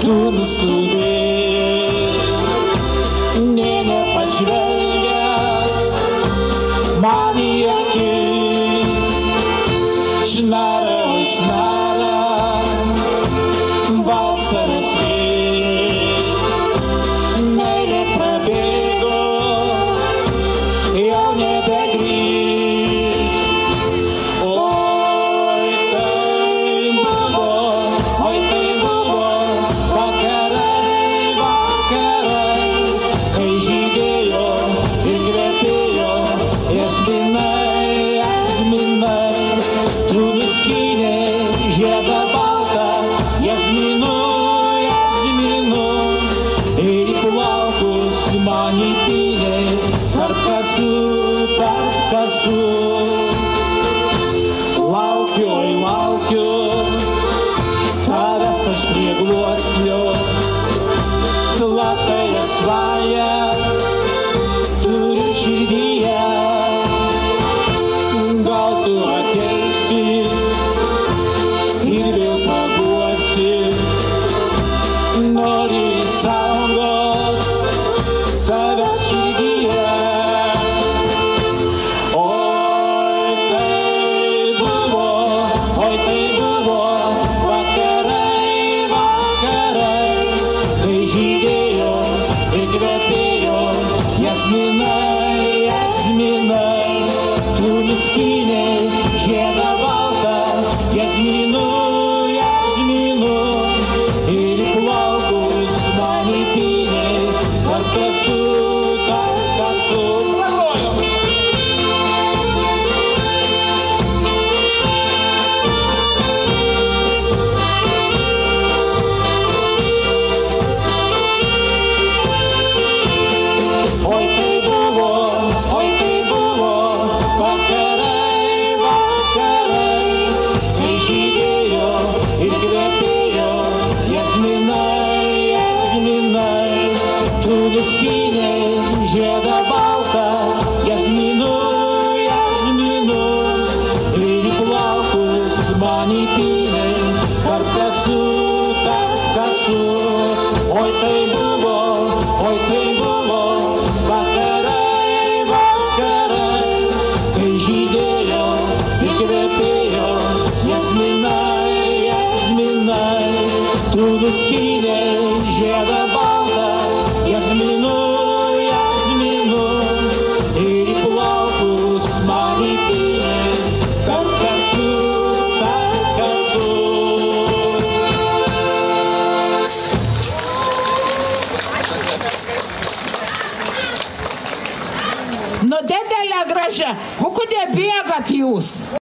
Tu nuskubėjai, nė nepažvelgęs man į akis, šnara, vasaros vėjai, meilė prabėgo, jau nebegrįš. Oi, tai buvo vakarai, kai žydėjo ir kvepėjo jazminai, tu nuskynei žiedą baltą jazminų, ir į plaukus man įpynei tarp kasų. Laukiu, tavęs aš prie gluosnio, slaptąją svają turiu širdyje. Gal tu ateisi ir vėl paguosi, nori saugot tave širdyje. Oi, tai buvo vakarai, kai žydėjo ir kvepėjo jazminai, tu nuskynei žiedą baltą jazminų, ir į plaukus man įpynei tarp kasų. Oi, tai buvo vakarai, kai žydėjo ir kvepėjo jazminai, tu nuskynei žiedą baltą jazminų, ir į plaukus man įpynei tarp kasų. Oi, tai buvo vakarai, kai žydėjo ir kvepėjo jazminai, tu nuskynei žiedą baltą jazminų, ir į plaukus man įpynei tarp kasų. Nu, didelė gražia, o kodėl bėgat jūs?